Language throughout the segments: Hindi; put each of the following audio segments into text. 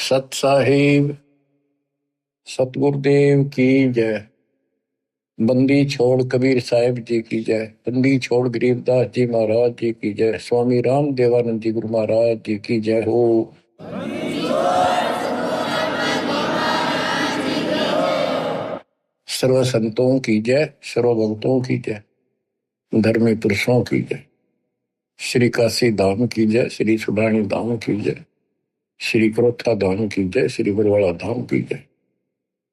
सत साहिब सतगुरुदेव की जय। बंदी छोड़ कबीर साहिब जी की जय। बंदी छोड़ गरीबदास जी महाराज जी की जय। स्वामी राम देवानंद जी गुरु महाराज जी की जय हो। सर्व संतों की जय, सर्व भक्तों की जय, धर्मी पुरुषों की जय। श्री काशी धाम की जय, श्री सुडानी धाम की जय, श्री क्रोथा धाम की जय, श्री बरवाड़ा धाम की जय।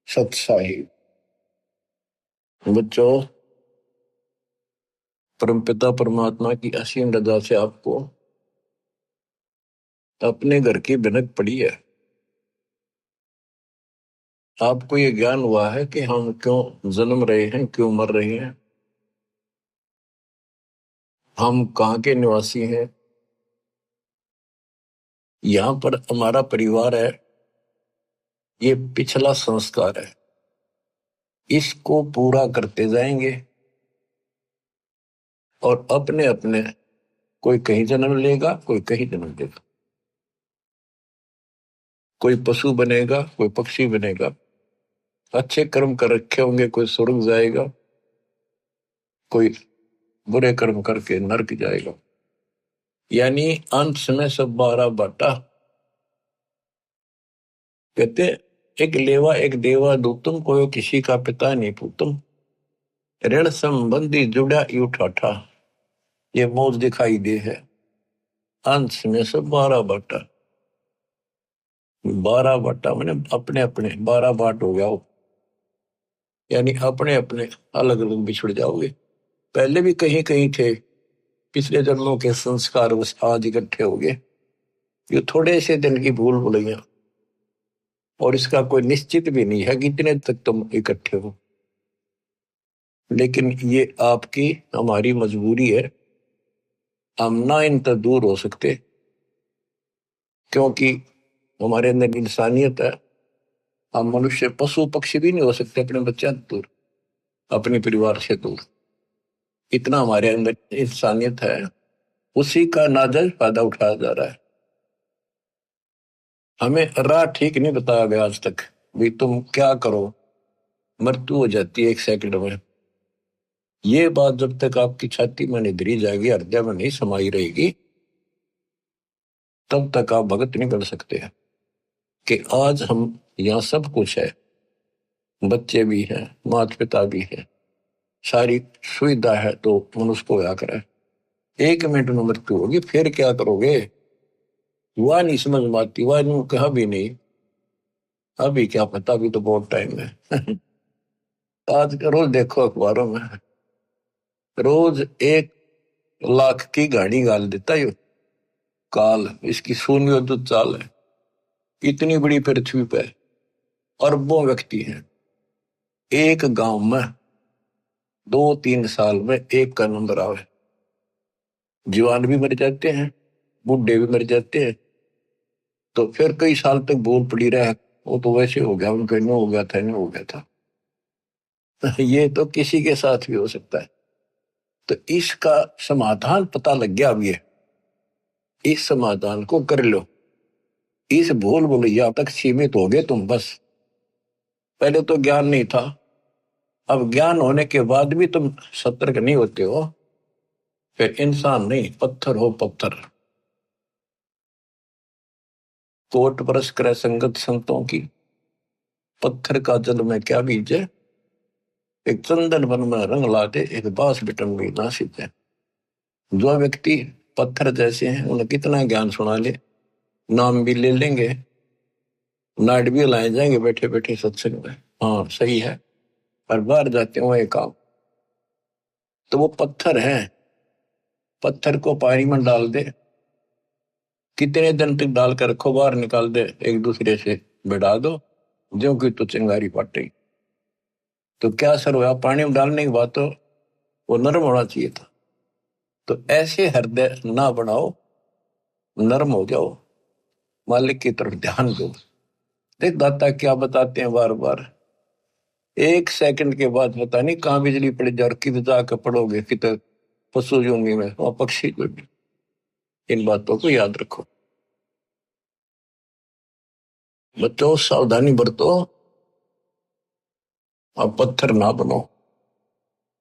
सत साहिब बच्चों, परमपिता परमात्मा की असीम रजा से आपको अपने घर की भनक पड़ी है। आपको ये ज्ञान हुआ है कि हम क्यों जन्म रहे हैं, क्यों मर रहे हैं, हम कहाँ के निवासी हैं। यहाँ पर हमारा परिवार है, ये पिछला संस्कार है, इसको पूरा करते जाएंगे और अपने अपने कोई कहीं जन्म लेगा, कोई कहीं जन्म लेगा, कोई पशु बनेगा, कोई पक्षी बनेगा। अच्छे कर्म कर रखे होंगे, कोई स्वर्ग जाएगा, कोई बुरे कर्म करके नरक जाएगा। यानी अंत समय सब 12 बाटा। कहते एक लेवा एक देवा दूतम, कोई किसी का पिता नहीं पूतम। ऋण संबंधी जुड़ा यू ठाठा, ये मौज दिखाई दे है। अंश में से 12 बाटा। 12 बाटा मैंने अपने अपने 12 बाट हो गया हो, यानी अपने अपने अलग अलग बिछड़ जाओगे। पहले भी कहीं कहीं थे, पिछले जन्मों के संस्कार बस आज इकट्ठे हो गए। ये थोड़े से दिन की भूल भुलैया, और इसका कोई निश्चित भी नहीं है कि इतने तक तुम इकट्ठे हो। लेकिन ये आपकी हमारी मजबूरी है, हम ना इन तक दूर हो सकते, क्योंकि हमारे अंदर इंसानियत है। हम मनुष्य पशु पक्षी भी नहीं हो सकते अपने बच्चे दूर, अपने परिवार से दूर। इतना हमारे अंदर इंसानियत है, उसी का नाजायज फायदा उठाया जा रहा है। हमें राह ठीक नहीं बताया गया आज तक, भी तुम क्या करो, मृत्यु हो जाती है 1 सेकंड में। ये बात जब तक आपकी छाती में नहीं धरी जाएगी, हृदय में नहीं समाई रहेगी, तब तक आप भगत नहीं बन सकते हैं। कि आज हम यहाँ सब कुछ है, बच्चे भी हैं, माता पिता भी है, सारी सुविधा है, तो मनुष्य को क्या करे। 1 मिनट में मृत्यु होगी, फिर क्या करोगे, वह नहीं समझ में आती। वह कहा भी नहीं, अभी क्या पता, अभी तो बहुत टाइम है। आज रोज देखो अखबारों में, रोज 1 लाख की गाड़ी गाल देता है काल। इसकी शून्य तो चाल है। इतनी बड़ी पृथ्वी पे अरबों व्यक्ति हैं, एक गांव में 2-3 साल में एक का नंबर आवे। जवान भी मर जाते हैं, बूढ़े भी मर जाते हैं, तो फिर कई साल तक बोल पड़ी रहे, वो तो वैसे हो गया, उनका नो हो गया था, नो हो गया था। ये तो किसी के साथ भी हो सकता है। तो इसका समाधान पता लग गया। अब ये इस समाधान को कर लो। इस भूल भुलैया तक सीमित हो गए तुम बस। पहले तो ज्ञान नहीं था, अब ज्ञान होने के बाद भी तुम सतर्क नहीं होते हो, फिर इंसान नहीं पत्थर हो पत्थर। कोट बरस करे संगत संतों की, पत्थर का जल में क्या बीजे। एक चंदन वन में रंग लाते, एक बांस बिटन में ना सीते। जो व्यक्ति पत्थर जैसे हैं, उन्हें कितना ज्ञान सुना ले, नाम भी ले लेंगे, नाट भी लाए जाएंगे बैठे बैठे सत्संग में, हाँ सही है, पर बाहर जाते हो एक काम, तो वो पत्थर है। पत्थर को पानी में डाल दे, कितने दिन तक डालकर रखो, बाहर निकाल दे, एक दूसरे से बिड़ा दो, जो कि तो चिंगारी फाटेगी। तो क्या असर हुआ, पानी में डालने के बाद तो वो नरम होना चाहिए था। तो ऐसे हृदय ना बनाओ, नरम हो जाओ, मालिक की तरफ ध्यान दो। देख दाता क्या बताते हैं बार बार, 1 सेकंड के बाद पता नहीं कहाँ बिजली पड़ जाए और किधर जाकर पड़ोगे, किधर पशु जूंगी में और पक्षी को भी। इन बातों को याद रखो। बच्चों सावधानी बरतो, अब पत्थर ना बनो।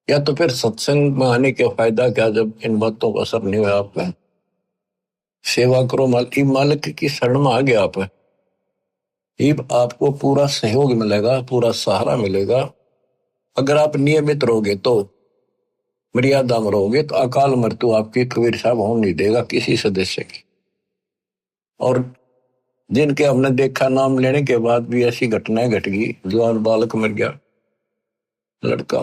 या तो फिर सत्संग में आने का फायदा क्या जब इन बातों का असर नहीं हुआ आप पे? सेवा करो, मालिक की शरण में आ गया आप, ये आपको पूरा सहयोग मिलेगा, पूरा सहारा मिलेगा। अगर आप नियमित रहोगे तो, मर्यादा में रहोगे तो अकाल मृत्यु आपकी कबीर साहब होने नहीं देगा किसी सदस्य की। और जिनके हमने देखा नाम लेने के बाद भी ऐसी घटनाएं घट गई, जवान बालक मर गया, लड़का,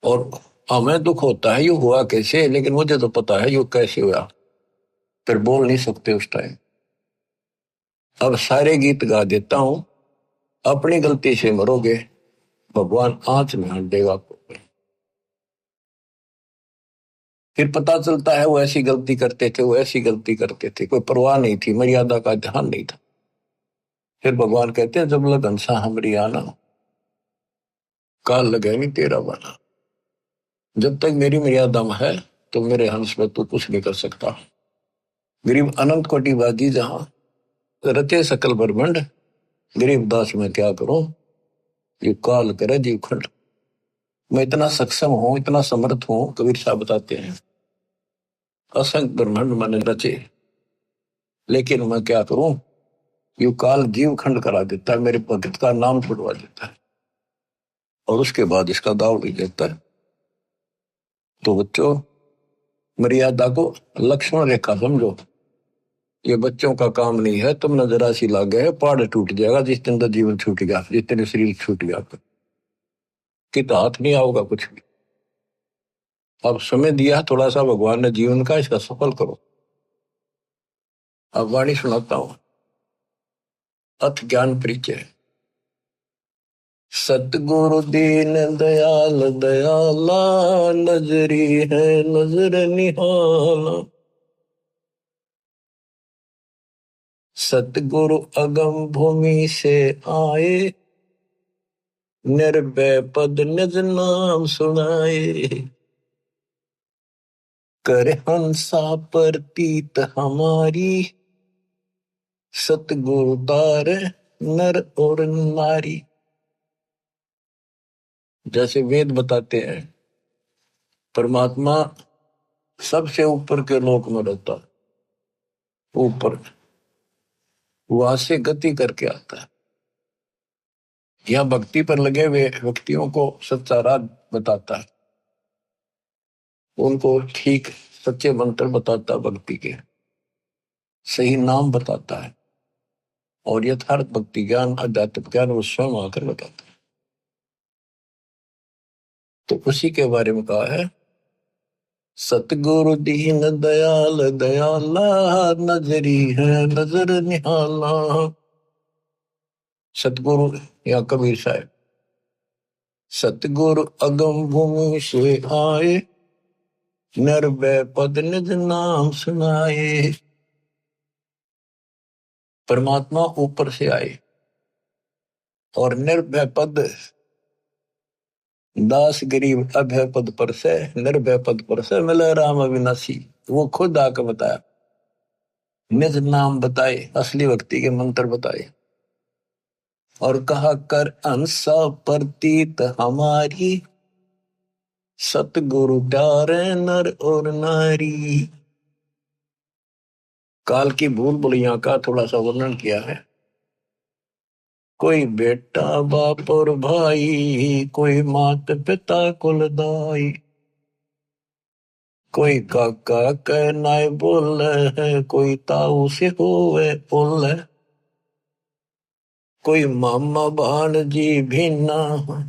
और हमें दुख होता है ये हुआ कैसे, लेकिन मुझे तो पता है ये कैसे हुआ, फिर बोल नहीं सकते उस टाइम। अब सारे गीत गा देता हूं, अपनी गलती से मरोगे, भगवान आंच में हाथ देगा आपको। फिर पता चलता है वो ऐसी गलती करते थे, वो ऐसी गलती करते थे, कोई परवाह नहीं थी, मर्यादा का ध्यान नहीं था। फिर भगवान कहते हैं जब लग हंसा हमरी आना, काल लगे नहीं तेरा बना। जब तक मेरी मर्यादा में है तो मेरे हंस में तू कुछ नहीं कर सकता। गरीब अनंत कोटि बाजी जहां रचे सकल ब्रह्मंड, गरीब दास में क्या करूं, ये काल करे जीव खंड। मैं इतना सक्षम हूं, इतना समर्थ हूं, कबीर साहब बताते हैं, असंख्य ब्रह्मांड मैंने रचे, लेकिन मैं क्या करूं, यू काल जीव खंड करा देता है, मेरे भगत का नाम छुड़वा देता है, और उसके बाद इसका दाव ले देता है। तो बच्चों, मर्यादा को लक्ष्मण रेखा समझो, ये बच्चों का काम नहीं है। तुम जरा सी लाग गए, पहाड़ टूट जाएगा जिस दिन तो जीवन छूट गया, जिस दिन शरीर छूट गया कि तो हाथ नहीं आओगा कुछ भी। अब समय दिया थोड़ा सा भगवान ने जीवन का, इसका सफल करो। अब वाणी सुनाता हूं, अथ ज्ञान परिचय। सतगुरु दीन दयाल दयाला, नजरी है नजर निहाला। सतगुरु अगम भूमि से आए, निर्भय पद निज नाम सुनाए। कर हंसा प्रतीत हमारी, सतगुरु तार नर और नारी। जैसे वेद बताते हैं, परमात्मा सबसे ऊपर के लोक में रहता है, ऊपर वहां से गति करके आता है। यहाँ भक्ति पर लगे हुए व्यक्तियों को सच्चा राह बताता है, उनको ठीक सच्चे मंत्र बताता है, भक्ति के सही नाम बताता है, और यथार्थ भक्ति ज्ञान आध्यात्मिक ज्ञान वो स्वयं आकर बताता है। तो उसी के बारे में कहा है, सतगुरु दीन दयाल दयाला, नजरी है नजर निहाला। सतगुरु या कबीर साहब, सतगुरु अगम भूमि से आए, निर्भय पद निज नाम सुनाए। परमात्मा ऊपर से आए और निर्भय पद, दास गरीब अभय पद पर से, निर्भय पद पर से मिले राम अविनाशी। वो खुद आकर बताया, निज नाम बताए, असली भक्ति के मंत्र बताए, और कहा कर अंसा प्रतीत हमारी, सतगुरु प्यारे नर और नारी। काल की भूल भुलैया का थोड़ा सा वर्णन किया है। कोई बेटा बाप और भाई, कोई मात पिता कुल दाई, कोई काका कहनाए बोल है, कोई ताऊ से होवे बोल है, कोई मामा भाणजी भीना,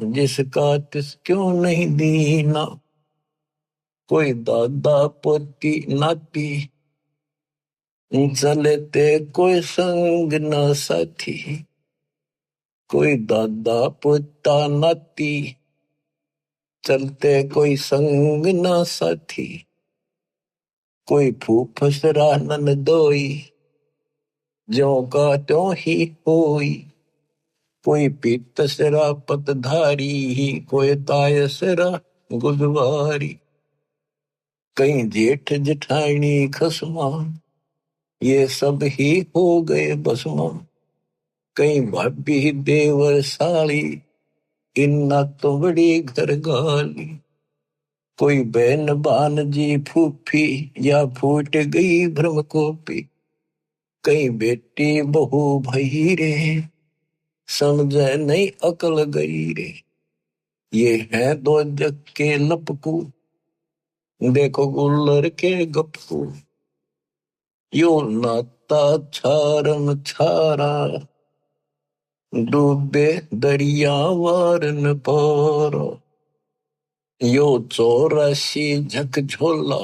जिसका तिस क्यों नहीं दीना, कोई दादा पोती नाती, चलते कोई संग न साथी, कोई दादा पोता नाती, चलते कोई संग न साथी, कोई फूफसरा ननदोई, ज्यों का त्यों ही होई, कोई पीतसरा पतधारी, कोई तायसरा गुदवारी, कहीं जेठ जेठानी खसमा, ये सब ही हो गए बसमा, कई भाभी देवर साली, इन्ना तो बड़ी घर गाली। कोई बहन बान जी फूफी, या फूट गई भ्रम कोपी। कई बेटी बहू भई रे, समझे नहीं अकल गई रे। ये है दो जग के लपकू, देखो गुल्लर के गपकू। यो नाता छारम छारा, डूबे दरिया वारन पार। यो 84 झकझोला,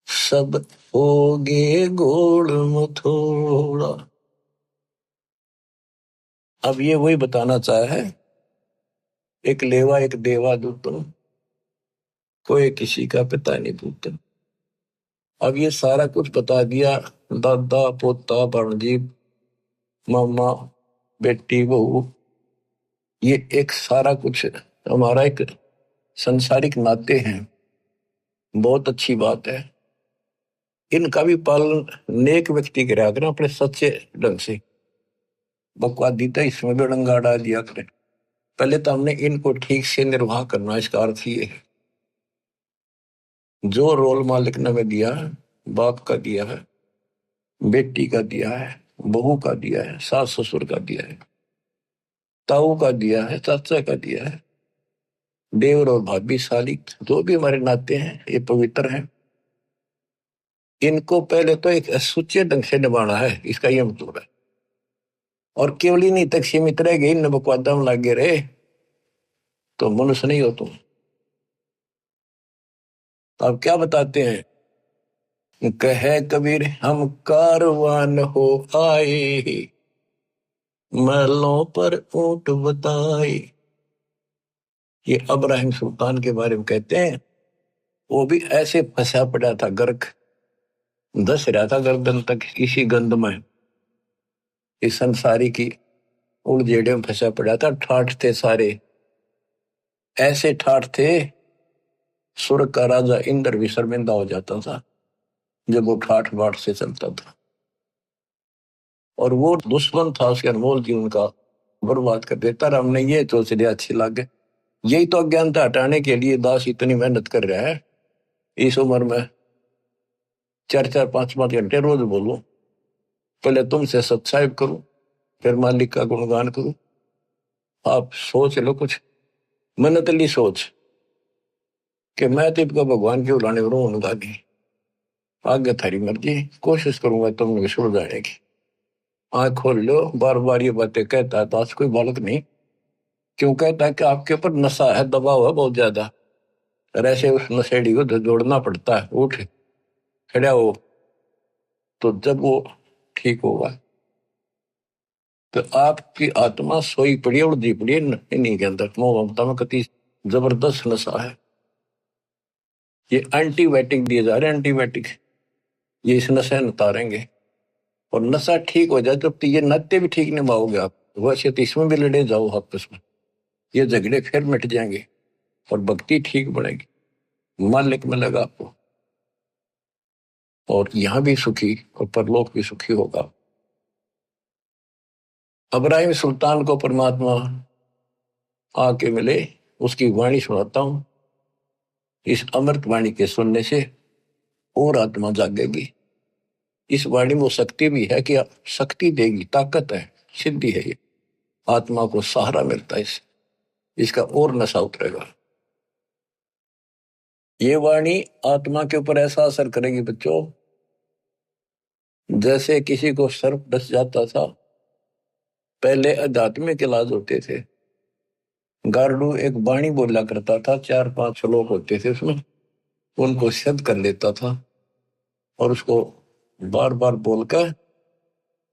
सब होगे गोड़ मथोड़ा। अब ये वही बताना चाहे है, एक लेवा एक देवा दूतन, कोई किसी का पिता नहीं पूतन। अब ये सारा कुछ बता दिया, दादा पोता भांजी मामा बेटी बहू, ये एक सारा कुछ हमारा एक संसारिक नाते हैं। बहुत अच्छी बात है। इनका भी पालन नेक व्यक्ति करा करें अपने सच्चे ढंग से। बकवादी तो इसमें भी डंगा डाल दिया करें। पहले तो हमने इनको ठीक से निर्वाह करना, इसका अर्थ ये है जो रोल मालिक ने हमें दिया है, बाप का दिया है, बेटी का दिया है, बहू का दिया है, सास ससुर का दिया है, ताऊ का दिया है, चाचा का दिया है, देवर और भाभी साली, जो भी हमारे नाते हैं ये पवित्र हैं। इनको पहले तो एक सुच्चे ढंग से निभाना है, इसका ये मतलब है। और केवल ही नहीं तक सीमित रह गई, न बकवादा में लागे रहे तो मनुष्य नहीं हो तुम। तो अब क्या बताते हैं, कहे कबीर हम कारवान हो आए, महलों पर ऊंट बताए। ये इब्राहिम सुल्तान के बारे में कहते हैं, वो भी ऐसे फंसा पड़ा था, गर्क धस रहा था गर्दन तक इसी गंध में, इस संसारी की उड़जेड़े में फंसा पड़ा था। ठाठ थे सारे, ऐसे ठाठ थे स्वर्ग का राजा इंद्र भी शर्मिंदा हो जाता था जब वो ठाठ बाट से चलता था। और वो दुश्मन था उसके अनमोल जीवन का, बर्बाद कर देता रहा। हमने ये सोच लिया अच्छी लगे, यही तो अज्ञानता हटाने के लिए दास इतनी मेहनत कर रहा है। इस उम्र में 4-4 5-5 घंटे रोज बोलूं, पहले तुमसे सत्साहिब करूं, फिर मालिक का गुणगान करूं। आप सोच लो कुछ मनतली सोच कि मैं तो इनका भगवान क्यों लाने उनका नहीं। आगे थारी मर्जी, कोशिश करूंगा तुम विश्व जाने की। आंख खोल लो, बार बार ये बातें कहता है दास, कोई बालक नहीं। क्यों कहता है कि आपके ऊपर नशा है, दबाव है बहुत ज्यादा, और ऐसे उस नशेड़ी को जोड़ना पड़ता है। उठ खड़ा हो, तो जब वो ठीक होगा। तो आपकी आत्मा सोई पड़ी है, उड़दी पड़ी है इन्हीं के अंदर, मोह ममता में कति जबरदस्त नशा है। ये एंटीबायोटिक दिए जा रहे हैं, एंटीबायोटिक, ये इस नशे में उतारेंगे। और नशा ठीक हो जाए तो ये नाते भी ठीक निभाओगे आप, वैसे तो इसमें भी लड़े जाओ आपस में, ये झगड़े फिर मिट जाएंगे और भक्ति ठीक बढ़ेगी, मालिक मिलेगा आपको, और यहां भी सुखी और परलोक भी सुखी होगा। इब्राहिम सुल्तान को परमात्मा आके मिले, उसकी वाणी सुनाता हूं। इस अमृत वाणी के सुनने से और आत्मा जागेगी। इस वाणी में वो शक्ति भी है कि शक्ति देगी, ताकत है, सिद्धि है। ये आत्मा को सहारा मिलता है, इसका और नशा उतरेगा। ये वाणी आत्मा के ऊपर ऐसा असर करेगी बच्चों, जैसे किसी को सर्प डस जाता था। पहले आध्यात्मिक इलाज होते थे, गार्डू एक वाणी बोला करता था, 4-5 श्लोक होते थे उसमें, उनको सिद्ध कर लेता था और उसको बार बार बोलकर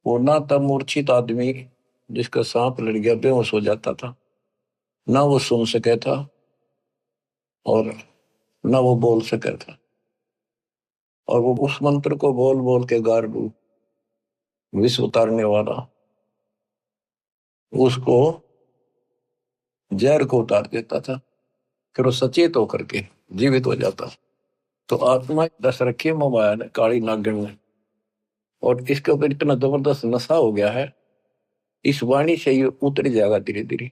वो ना तब मूर्छित आदमी जिसका सांप लड़ गया बेहोश हो जाता था, ना वो सुन सके था और ना वो बोल सके था। और वो उस मंत्र को बोल बोल के गार्डू विश्व उतारने वाला उसको जहर को उतार देता था, फिर वो सचेत होकर के जीवित हो जाता। तो आत्मा दस रखी मोबाइल काली नागिन ने, और इसके ऊपर इतना जबरदस्त नशा हो गया है इस वाणी से ये उतर जाएगा धीरे धीरे,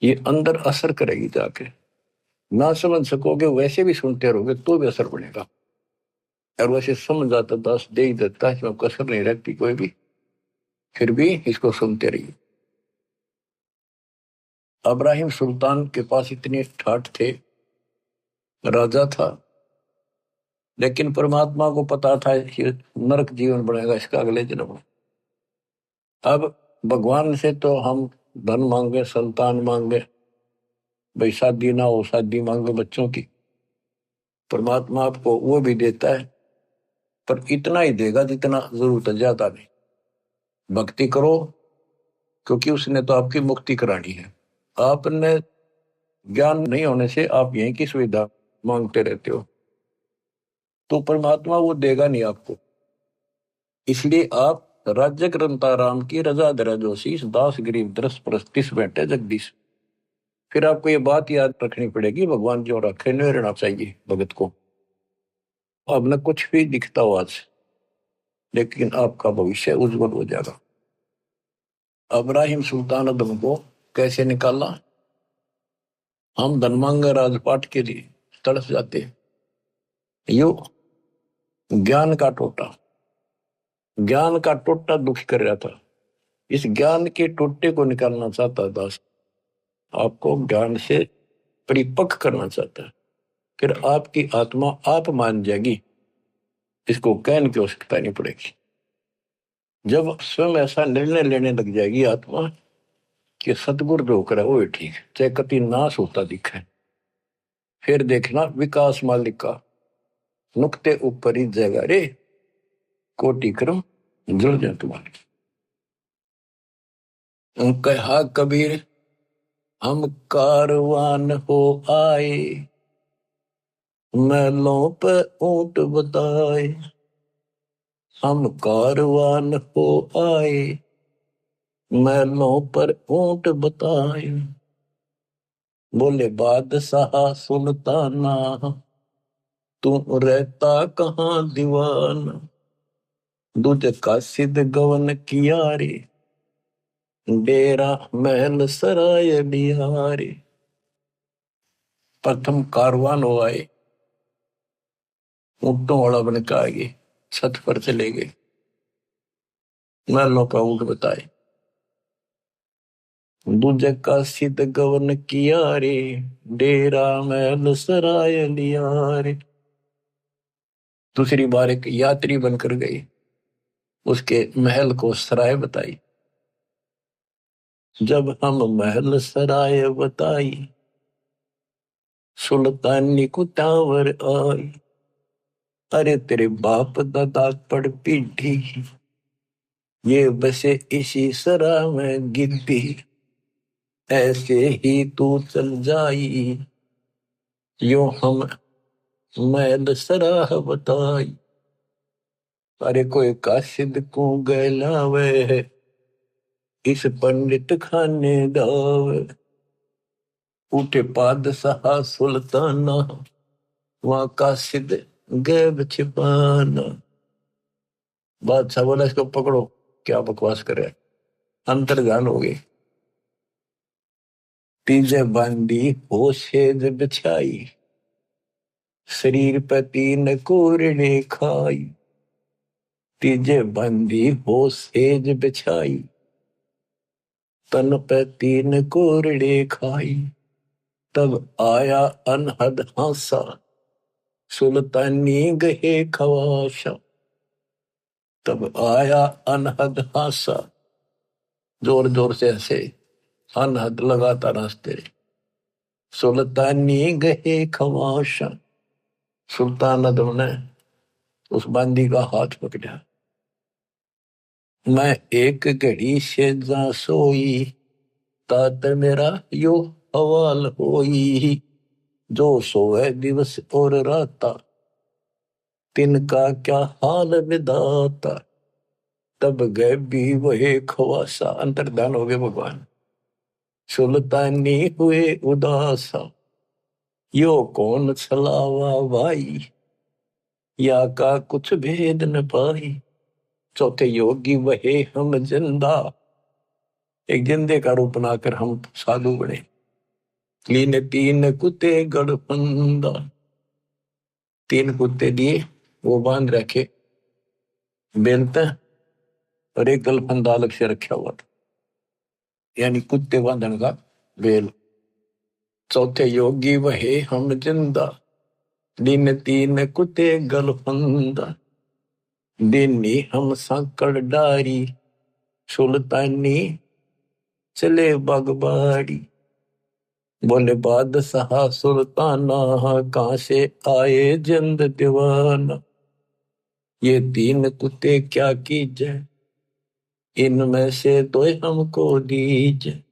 ये अंदर असर करेगी जाके। ना समझ सकोगे वैसे भी सुनते रहोगे तो भी असर पड़ेगा, और वैसे समझ जाता दास दे ही देता है, इसमें कसर नहीं रखती कोई भी, फिर भी इसको सुनते रहिए। अब्राहिम सुल्तान के पास इतने ठाठ थे, राजा था, लेकिन परमात्मा को पता था कि नरक जीवन बनेगा इसका अगले जन्म में। अब भगवान से तो हम धन मांगे, संतान मांगे, भाई शादी ना हो, शादी मांगे बच्चों की, परमात्मा आपको वो भी देता है, पर इतना ही देगा जितना जरूरत है, ज्यादा नहीं। भक्ति करो, क्योंकि उसने तो आपकी मुक्ति करानी है। आपने ज्ञान नहीं होने से आप यहीं की सुविधा मांगते रहते हो, तो परमात्मा वो देगा नहीं आपको। इसलिए आप राज्य ग्रंथा राम की रजा दरा जोशीस दास गरीब दरस परस्तिस बैठे जगदीश। फिर आपको ये बात याद रखनी पड़ेगी, भगवान जो रखे नहीं रहना चाहिए भगत को। अब न कुछ भी दिखता हो आज, लेकिन आपका भविष्य उज्जवल हो जाएगा। अब्राहिम सुल्तान अदम को कैसे निकाला? हम धनमांगा राजपाट के लिए तड़प जाते हैं। यो ज्ञान का टोटा, ज्ञान का टोटा दुख कर रहा था, इस ज्ञान के टोटे को निकालना चाहता दास, आपको ज्ञान से परिपक्व करना चाहता है। फिर आपकी आत्मा आप मान जाएगी, इसको कहने की आवश्यकता नहीं पड़ेगी। जब स्वयं ऐसा निर्णय लेने लग जाएगी आत्मा कि सतगुरु जो करे वो ठीक, चाहे कति नाश होता दिखे, फिर देखना विकास मालिक का नुक्ते ऊपर ही जगह रे, कोटि क्रम जुड़ जाए तुम्हारे। कहा कबीर हम कारवान हो आए, महलों पे ऊंट बताए। हम कारवान हो आए, महलों पर ऊंट बताए। बोले बादशाह सुल्ताना, तू रहता कहाँ दीवाना। दूध का सिद्ध गवन किया रे, डेरा महल सराय बिहारी। प्रथम कारवान हो आए, ऊंटों वाला बन के आगे छत पर चले गए, महलों पर ऊंट बताए। दूजे का सिद्ध गवन किया रे, डेरा महल सराय लिया रे। दूसरी बार एक यात्री बनकर गई, उसके महल को सराय बताई। जब हम महल सराय बताई, सुल्तानी को टावर आई। अरे तेरे बाप दादा पड़ पीढ़ी, ये बसे इसी सरा में गिद्दी। ऐसे ही तू चल जाई, यो हम महल सराह बताई। अरे कोई कासिद को गैलावे, इस पंडित खाने दावे। उठे बादशाह सुल्ताना, वहां कासिद गैब छिपाना। बादशाह बोला इसको पकड़ो, क्या बकवास करे, अंतर्ध्यान हो गई। तीजे बांधी हो सेज बिछाई, शरीर पे तीन कोरड़े खाई। तीजे बांधी हो सेज बिछाई, तन पे तीन कोरड़े खाई। तब आया अनहद हासा, सुल्तानी गहे खवाशा। तब आया अनहद हासा, जोर जोर से हंसे, अनहद लगाता रास्ते। सुल्तानी गहे खवाशा, सुल्तान अदम ने उस बांदी का हाथ पकड़ा। मैं एक घड़ी से जा सोई, तात मेरा यो हवाल होई। जो सोए दिवस और राता, तिनका क्या हाल विधाता। तब गए भी वही खवासा, अंतर्धान हो गए भगवान। सुल्तानी हुए उदासा, यो कौन छलावा भाई, या का कुछ भेद न पाई। चौथे योगी वहे हम जिंदा, एक जिंदे का रूप बनाकर हम साधु बने। लीने तीन कुत्ते गड़फंदा, तीन कुत्ते दिए, वो बांध रखे बेलते, और एक गलफंदा अलग से रखा हुआ था, यानी कुत्ते बांधने का बेल। चौथे योगी वहे हम जिंदा, दिन तीन कुत्ते गलफंदा, दिनी हम सांकड़ डारी, सुल्तानी चले बागबाड़ी। बोले बादशाह सुल्ताना, कहां से आए जिंद दीवाना, ये तीन कुत्ते क्या कीजे, इनमें से दो हमको दीजे।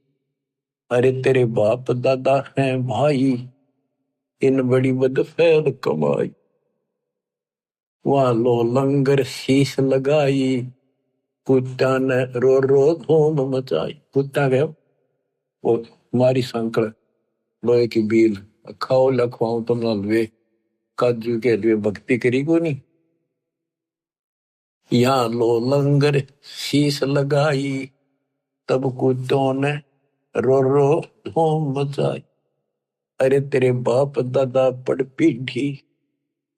अरे तेरे बाप दादा हैं भाई, इन बड़ी बदफैल कमाई। वहां लो लंगर शीश लगाई, कुत्ता ने रो रो धूम मचाई। कुत्ता गया वो मारी संकड़ लोहे की बील, खाओ लखवाओ तुम वे काजू के लिए भक्ति करी को नहीं। यहाँ लो लंगर शीश लगाई, तब कुत्तों ने रो रो धूम मचाई। अरे तेरे बाप दादा पड़ पीढ़ी,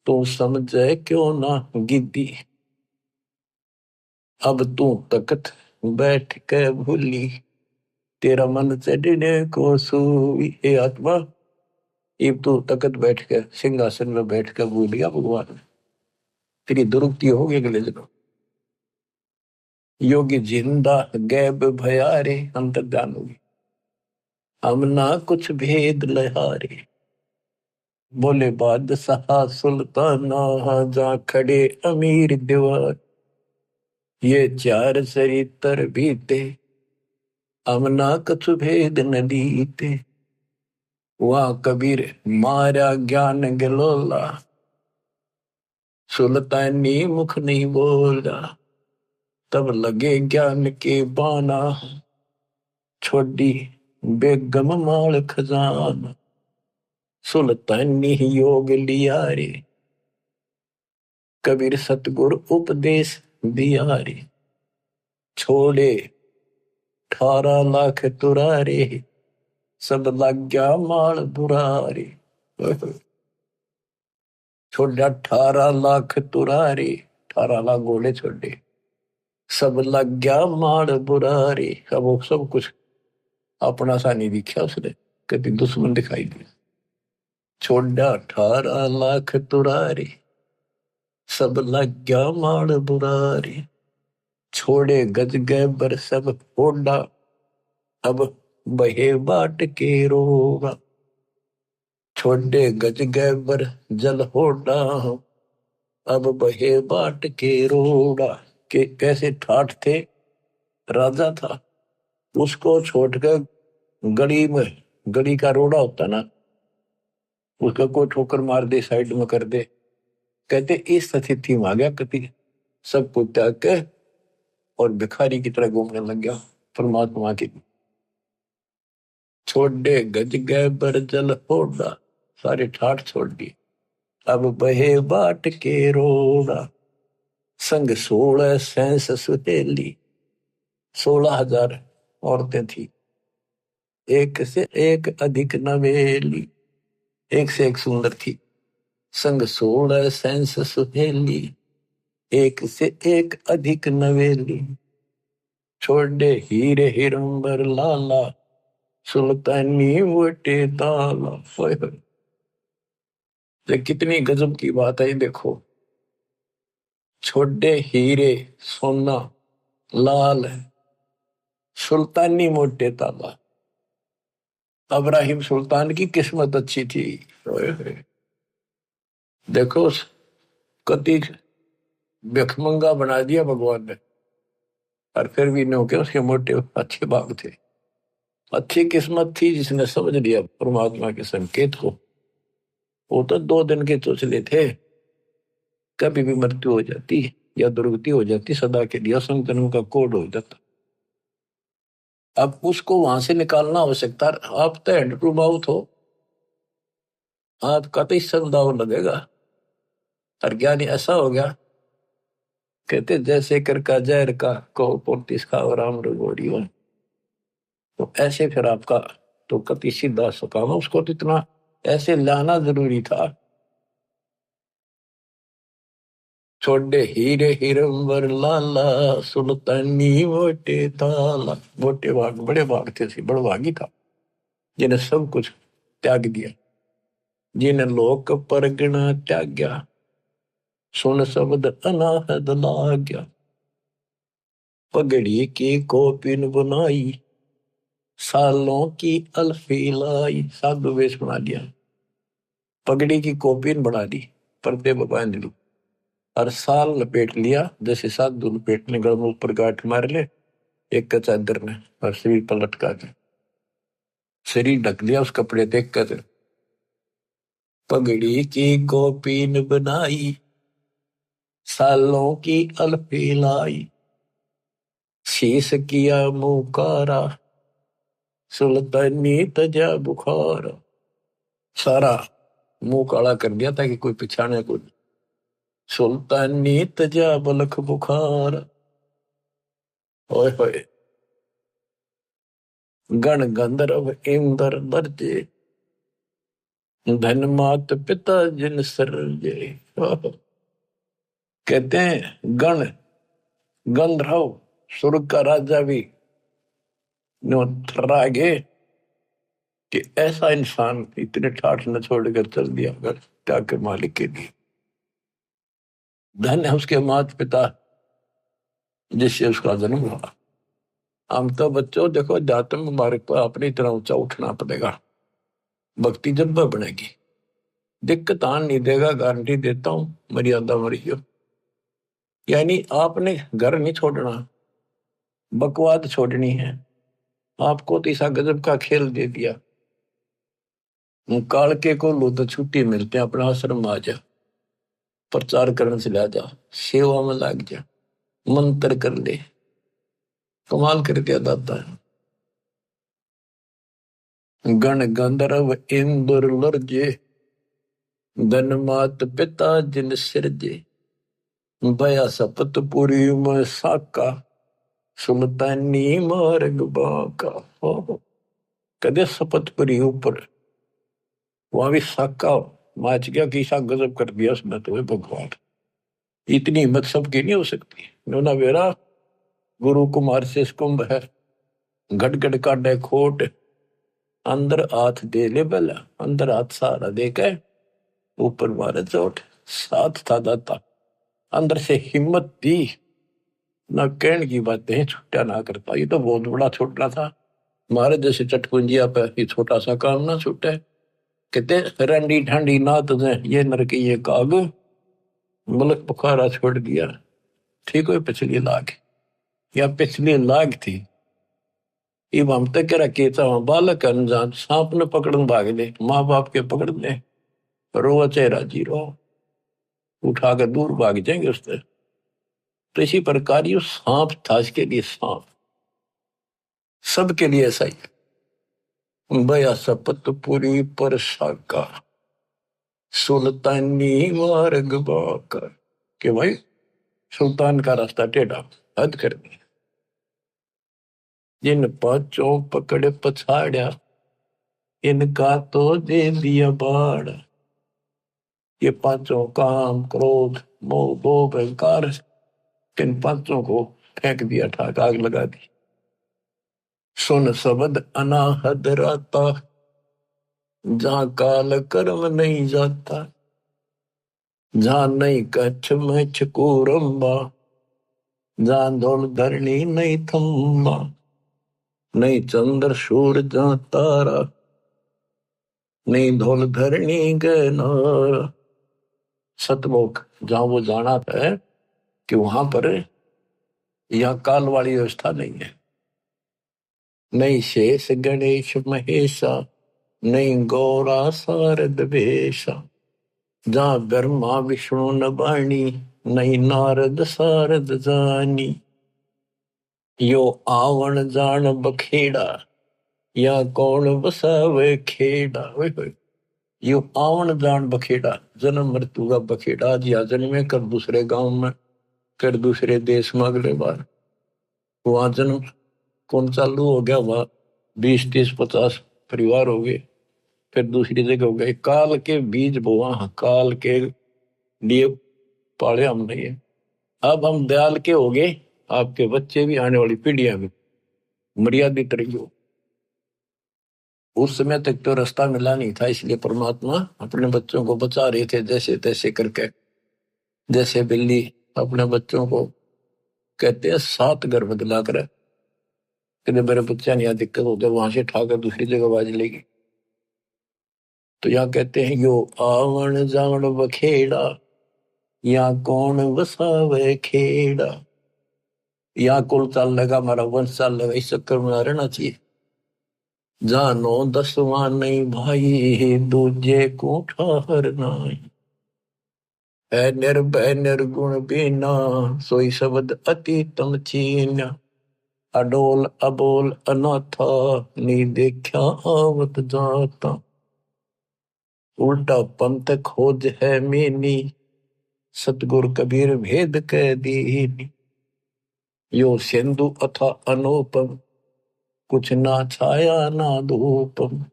तू समझे क्यों ना गिद्दी। अब तू तकत बैठ के भूली, तेरा मन चढ़ने को सूई। हे आत्मा, इब तू तकत बैठ के सिंहासन में बैठ के भूल गया भगवान, तेरी दुरुक्ति हो गई अगले जन्म। योगी जिंदा गैब भयारे, अंतर्ध्यान होगी, हम ना कुछ भेद लहारे। बोले बादशाह सुल्ताना, जा खड़े अमीर दीवार, ये चार चरित्र बीते, हम ना कुछ भेद न दीते। वहां कबीर मारा ज्ञान गलोला, सुल्तानी मुख नहीं बोला, तब लगे ज्ञान के बाना, छोड़ी बेगम माल खजाना। सुल्तानी योग लिया रे, कबीर सतगुरु उपदेश दिया रे। छोड़े 18 लाख तुरारे, सब लग गया माल बुरारे। छोड़ा 18 लाख तुरारे, 18 लाख घोड़े छोड़े, सब लग गया माल बुरारे। अब वो सब कुछ अपना सा नहीं दिखा उसने, कभी दुश्मन दिखाई दिया। छोड़ा 18 लाख तुरारे, सब लग गया माल बुरारे। छोड़े गज गए बर सब होडा, अब बहे बाट के रोगा। छोड़े गज गए बर जल होडा, अब बहे बाट के रोड़ा। के कैसे ठाठ थे, राजा था, उसको छोड़कर गली में, गली का रोड़ा होता ना, उसका कोई ठोकर मार दे, साइड में कर दे, कहते इस स्थिति में आ गया कति, सब कुछ त्याग के और भिखारी की तरह घूमने लग गया परमात्मा की। छोड़े गज गए बर जल होड़ा, सारे ठाठ छोड़ दिए, अब बहे बाट के रोड़ा। संग 16 सैंस सुहेली, 16,000 औरतें थी, एक से एक अधिक नवेली, एक से एक सुंदर थी। संग 16 सैंस सुहेली, एक से एक अधिक नवेली। छोड़े हीरे हिरंबर लाला, सुल्तानी वटे ताला। कितनी गजब की बात है देखो। छोड़े हीरे सोना लाल, सुल्तानी मोटे ताला। अब्राहिम सुल्तान की किस्मत अच्छी थी। देखो कति भिखमंगा बना दिया भगवान ने, और फिर भी नो के उसके मोटे अच्छे भाग थे। अच्छी किस्मत थी जिसने समझ लिया परमात्मा के संकेत को। वो तो 2 दिन के चोचले थे, कभी भी मृत्यु हो जाती या दुर्गति हो जाती, सदा के लिए संतन का कोड हो जाता। अब उसको वहां से निकालना आवश्यकता। आप तो हैंड टू माउथ हो, आपका तो इससे दाव लगेगा। और ज्ञानी ऐसा हो गया, कहते जैसे कर का जहर का को पोतीस का राम रगोड़ी हो। तो ऐसे फिर आपका तो कति सीधा सुकामा, उसको तो इतना ऐसे लाना जरूरी था। छोड़े हीरे हिरंबर लाला, सुल्तानी मोटे ताला। मोटे भाग बड़े भाग थे, बड़ भागी था जिन्हें सब कुछ त्याग दिया, जिन्हें लोक परगना त्याग्या, सुन शब्द अनाहद लाग्या। पगड़ी की कोपिन बनाई, सालों की अल्फी लाई। साधु वेश बना लिया, पगड़ी की कोपिन बना ली, पर्दे बांध ली, और साल लपेट लिया जैसे साधु लपेटने, गल में ऊपर गांठ मार ले एक चादर ने, और शरीर पर लटका के शरीर ढक लिया उस कपड़े देख कर। पगड़ी की कोपिन बनाई, सालों की अल्फी लाई। शीश किया मुकारा, सुल्तानी तजा बुखारा। सारा मुंह काला कर दिया ताकि कोई पहचाने को। सुल्तानी तजा बलख बुखार। ओए होए, गण गंधर्व इंद्र दर्जे, धन मात पिता जिन सरजे। कहते हैं गण गंधर्व स्वर्ग का राजा भी थर्रा गए कि ऐसा इंसान इतने ठाठ न छोड़कर चल दिया अगर त्याग के मालिक के लिए। धन है उसके माता पिता जिससे उसका जन्म हुआ। हम तो बच्चों देखो, अध्यात्म मार्ग पर अपनी तरह ऊंचा उठना पड़ेगा, भक्ति जब बनेगी। दिक्कत आन नहीं देगा, गारंटी देता हूं, मर्यादा मरियो। यानी आपने घर नहीं छोड़ना, बकवाद छोड़नी है। आपको तो ऐसा गजब का खेल दे दिया, काल के को लो तो छुट्टी मिलते हैं, अपना आश्रम आ जा, प्रचार करने से ला जा, सेवा में लग जा, मंत्र कर ले। कमाल कर दिया दाता है। गण गंधर्व इंद्र लर्जे, धन मात पिता जिन सिरजे। भया सपत पुरी में साका, सुल्तानी मार्ग बाका। कदे सपतपुरी ऊपर वहां भी साका माच गया, किसा गजब कर दिया उसने तो भगवान। इतनी हिम्मत सबकी नहीं हो सकती। नोना वेरा गुरु कुमार से कुंभ है, घट घट काटे खोट, अंदर हाथ दे ले बेला, अंदर हाथ सहारा दे के ऊपर मारे चोट। साथ था दाता, अंदर से हिम्मत दी, ना कहने की बातें छुट्टा ना करता। ये तो बहुत बड़ा छूटना था, मारे जैसे चटकुंजिया पे ये छोटा सा काम ना छूटे। कहते रंडी ठंडी ना तुझे ये नरकी ये काग, मुल्क बुखारा छोड़ दिया। ठीक है, पिछली लाख या पिछली लाख थी। इब हम तक कह रहा बालक अनजान सांप ने पकड़न भाग ले, माँ बाप के पकड़ ले, रो चेहरा जी रो, उठा कर दूर भाग जाएंगे उससे। तो इसी प्रकार ये सांप था, इसके लिए सांप सबके लिए ऐसा ही। भया सपत पूरी पर साका, सुल्तानी मार्ग बाका। कि भाई सुल्तान का रास्ता टेढ़ा, हद कर दी। जिन पांचों पकड़ पछाड़ा, इनका तो दे दिया बाड़। ये पांचों काम क्रोध मोह लोभ अहंकार, इन पांचों को फेंक दिया, ठाक आग लगा दी। सुन शब्द अनाहद राता, जहां काल कर्म नहीं जाता, जहां नहीं कच्छ मच्छ कोरम्बा, जहां धौल धरणी नहीं थम्बा, नहीं चंद्र सूर जहां तारा, नहीं धौल धरणी गनारा। सतलोक जहां वो जाना है कि वहां पर यह काल वाली व्यवस्था नहीं है। नहीं शेष गणेश महेशा, नहीं गौरा शारद वेशा, जहां ब्रह्मा विष्णु न बाणी, नहीं नारद शारद जानी। यो आवन जान बखेड़ा, या कौन बसावे खेड़ा। यो आवन जान बखेड़ा, जन्म मृत्यु का बखेड़ा। आज या जन्मे कर दूसरे गांव में, कर दूसरे देश में, अगले बार वहां जन्म कौन चालू हो गया, वहां 20, 30, 50 परिवार हो गए। फिर दूसरी जगह हो गए। काल के बीज बोआ, काल के लिए पाले हम नहीं है। अब हम दयाल के हो गए, आपके बच्चे भी, आने वाली पीढ़ियां भी मर्यादित रही हो। उस समय तक तो रास्ता मिला नहीं था, इसलिए परमात्मा अपने बच्चों को बचा रहे थे जैसे तैसे करके। जैसे बिल्ली अपने बच्चों को कहते हैं 7 घर बदला कर, कहते मेरे बच्चा नहीं, यहाँ दिक्कत हो जाए, वहां से उठाकर दूसरी जगह बाज लेगी। तो यहाँ कहते हैं यो आवन जावन बखेड़ा, यहाँ कौन बसावे खेड़ा। यहाँ कुल चाल लगा, हमारा वंश चाल लगा, इस चक्कर में ना रहना चाहिए। जानो 10वां नहीं भाई, दूजे को ठहर नहीं। है निर्भय निर्गुण बीना, सोई शब्द अति तम चीन्या। अडोल अबोल अनाथा, नी देखा आवत जाता। उल्टा पंथ खोज है मीनी, सतगुर कबीर भेद कह दीनी। यो सिंधु अथा अनुपम, कुछ ना छाया ना धूपम।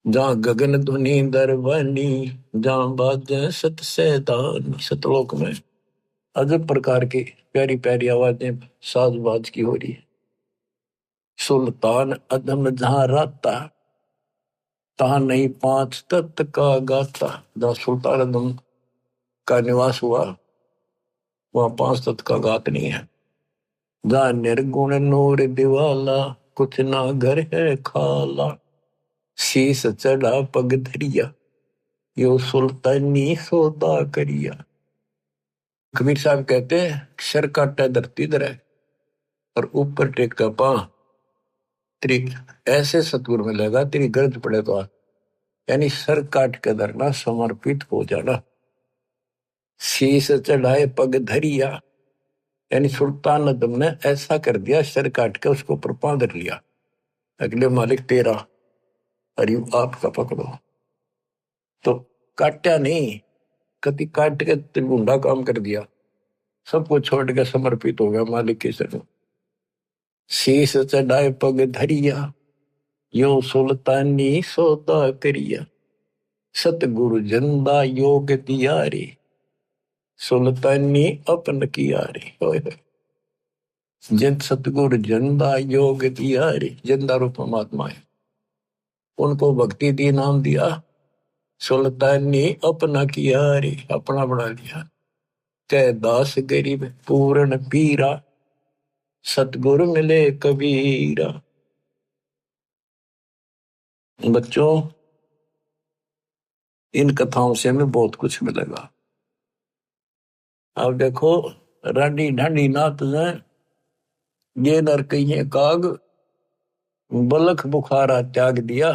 जहाँ गगन धुनी दरबानी, जहाँ बाजे सत सैतानी। सतलोक में अजब प्रकार की प्यारी प्यारी आवाजें साज बाज की हो रही है। सुल्तान अदम जहाँ राता, तहाँ नहीं 5 तत्व का गाता। जहाँ सुल्तान अदम का निवास हुआ, वहाँ 5 तत्व का गात नहीं है। जहाँ निर्गुण नूर दिवाला, कुछ ना घर है खाला। शीस चढ़ा पग धरिया, यो सुल्तानी सौदा करिया। कबीर साहब कहते हैं, सर काटा धरती धरे और ऊपर टेका पा, तेरी ऐसे सतगुर मिलेगा, तेरी गर्ज पड़े तो। यानी सर काट के धरना, समर्पित हो जाना। शीस चढ़ाए पग धरिया, यानी सुल्तान अदम ने ऐसा कर दिया, सर काट के उसको ऊपर पांव धर लिया। अगले मालिक तेरा, अरे आपका पकड़ो। तो काटा नहीं, कति काट के त्रिगुंडा काम कर दिया, सबको छोड़ के समर्पित हो गया मालिक के शरण। शीस चढ़ाए पग धरिया, यो सुल्तानी सौदा करिया। सतगुरु जंदा योग दियारे, सुल्तानी अपन कियारे। जिन सतगुरु जंदा योग दियारे, जंदा रूप परमात्मा है, उनको भक्ति दी, नाम दिया। सुल्तानी अपना कियारे, अपना बना लिया। कह दास गरीब पूर्ण पीरा, सतगुरु मिले कबीरा। बच्चों, इन कथाओं से हमें बहुत कुछ मिलेगा। अब देखो, रानी ढांडी नाथ ने ये नरकइये काग, बलख बुखारा त्याग दिया,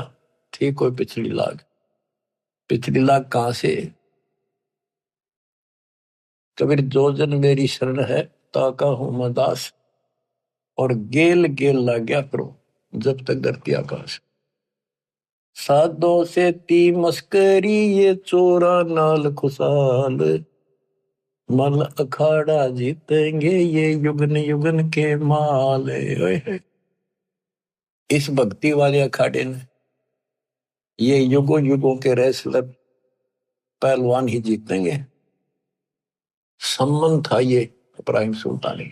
थी कोई पिछली लाग। पिछली लाग कहां से? कबीर जो जन मेरी शरण है, ताका हूं मैं दास। और गेल गेल ला गया करो, जब तक धरती आकाश। साधो से ती मस्करी, ये चोरा नाल खुशाल। मल अखाड़ा जीतेंगे, ये युगन युगन के माल। इस भक्ति वाले अखाड़े ने ये युगों युगों के रेसलर पहलवान ही जीतेंगे। सम्मान था ये इब्राहिम सुल्तानी,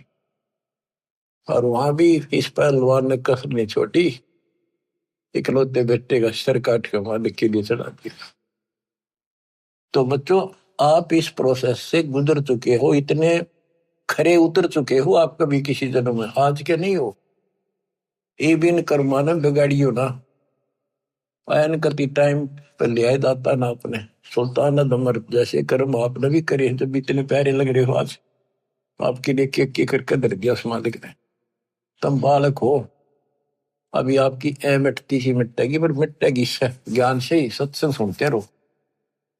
और वहां भी इस पहलवान ने कसर नहीं छोड़ी, इकलौते बेटे का सर काट के मालिक के लिए चढ़ा दिया। तो बच्चों, आप इस प्रोसेस से गुजर चुके हो, इतने खरे उतर चुके हो आप कभी किसी जन्म में, आज के नहीं हो। ये बिन कर्मा ने बिगाड़ियो ना, आयन करती टाइम पर ले आए दाता ना अपने। सुल्तान अदमर जैसे कर्म आपने भी करे, जब इतने प्यारे लग रहे हो आज, आपके लिए के करके धर दिया उस मालिक ने। तुम बालक हो, अभी आपकी ए मिटती सी मिटेगी, पर मिटेगी ज्ञान से ही, सत्संग सुनते रहो।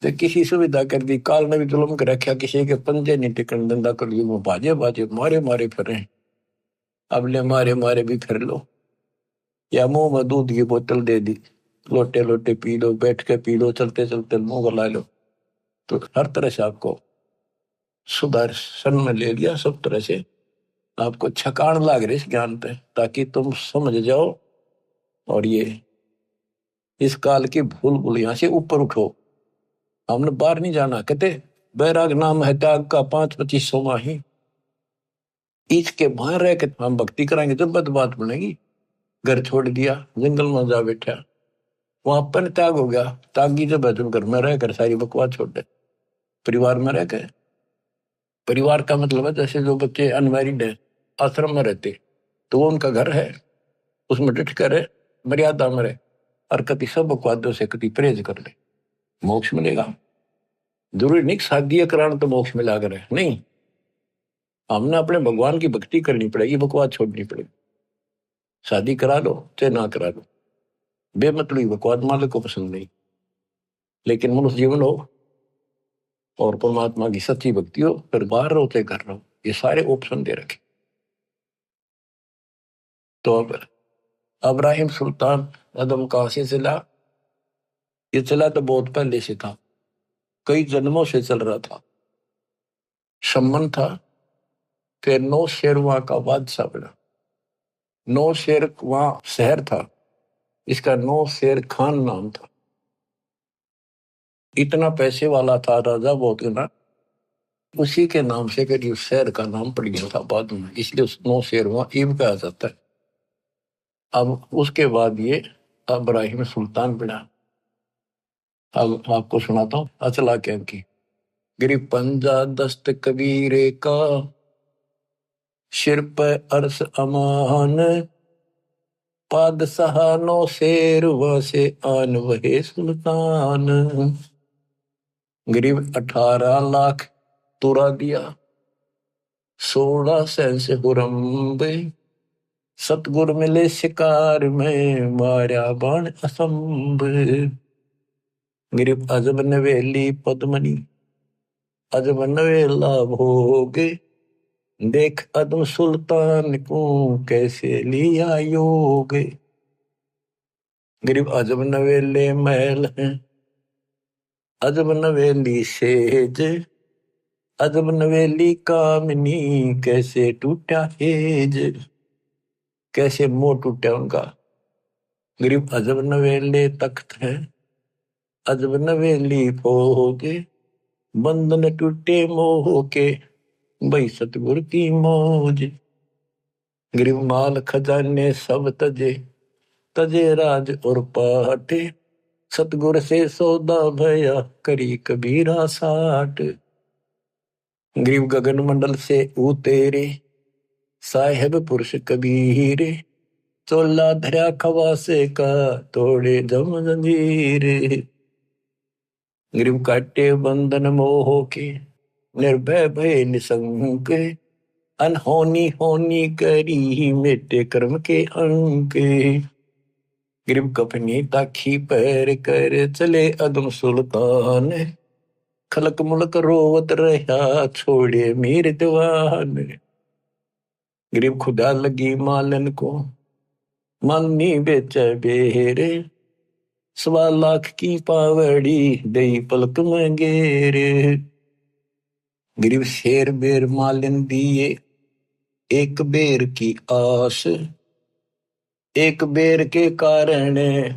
तो किसी सुविधा कर दी, काल ने भी जुलम कर रखा, किसी के पंजे नहीं टिकन धंधा कर लियो, वो बाजे बाजे मारे मारे फिरे। अब ले मारे मारे भी फिर लो, या मुंह में दूध की बोतल दे दी, लोटे लोटे पी लो, बैठ के पी लो, चलते चलते मुंह गला लो। तो हर तरह से आपको सुदर्शन में ले लिया, सब तरह से आपको छकान लाग रही इस ज्ञान पे, ताकि तुम समझ जाओ और ये इस काल की भूल भूलिया से ऊपर उठो, हमने बाहर नहीं जाना। कहते बैराग नाम है त्याग का 5-25 माही, इसके बाहर रह के हम भक्ति कराएंगे तो बात बनेगी। घर छोड़ दिया, जंगल में जा बैठा, वहां पर त्याग हो गया। त्यागी जब है तुम घर में रहकर सारी बकवास छोड़ दे, परिवार में रह गए। परिवार का मतलब है जैसे जो बच्चे अनमैरिड है आश्रम में रहते, तो वो उनका घर है, उसमें डट कर रहे, मर्यादा में रहे, और कति सब बकवादों से कति परहेज कर ले, मोक्ष मिलेगा। जरूरी नहीं शादी कराना तो मोक्ष मिला कर है, नहीं। हमने अपने भगवान की भक्ति करनी पड़ेगी, बकवास छोड़नी पड़ेगी। शादी करा लो चाहे ना करा लो, बेमतलबी बकवास मालिक को पसंद नहीं। लेकिन मनुष्य जीवन हो और परमात्मा की सच्ची भक्ति हो, फिर बाहर रोते कर रहा हो, ये सारे ऑप्शन दे रखे। तो अब इब्राहिम सुल्तान अदम कहां से चला? ये चला तो बहुत पहले से था, कई जन्मों से चल रहा था। शमन था, फिर नौ शेर वहां का बादशाह बना। नौ शेर वहां शहर था, इसका नौ शेर खान नाम था। इतना पैसे वाला था राजा, बहुत ना, उसी के नाम से करीब शहर का नाम पड़ गया था बाद में, इसलिए उस नौ शेर वहां ईब कहा जाता है। अब उसके बाद ये इब्राहिम सुल्तान बना। अब आपको सुनाता हूँ अचला कैम की। गिरी पंजा दस्त कबीरे का, सिर पे अर्श अमान, पादशाह नो शेर वसे आन वहे सुल्तान। गरीब 18 लाख तुरा दिया, 16 सेंस हुरम्बे, सतगुर मिले शिकार में, मारा बाण असंभ। गरीब अजब नवेली पद्मनी, अजब नवेला भोगे, देख अदम सुल्तान को कैसे लिया योग। गरीब अजब नवेले महल हैं, अजब नवेली सेज, अजब नवेली कामिनी, कैसे टूटा हेज। कैसे मोह टूटा उनका। गरीब अजब नवेले तख्त हैं, अजब नवेली भोगे, बंधन टूटे मोह के, भाई सतगुर की मौज। गरीब माल खजाने सब तजे, तजे राज और पाटे, सतगुर से सौदा भया, करी कबीरा साठ। गरीब गगन मंडल से उतेरे, साहेब पुरुष कबीर, चोला धरा खवासे का, तोड़े जम जंजीर। गरीब काटे बंधन मोह के, निर्भय भय निसंक, अनहोनी होनी करी, मिटे कर्म के अंक। गरीब कपनी ताखी पैर कर, चले अदम सुल्तान, खलक मुलक रोवत रहा, छोड़े मीर दीवान। गरीब खुदा लगी मालन को, मालनी बेचे बेरे, 1.25 लाख की पावड़ी, दई पलक में गेरे। गरीब शेर बेर मालन दिए, एक बेर की आस, एक बेर के कारण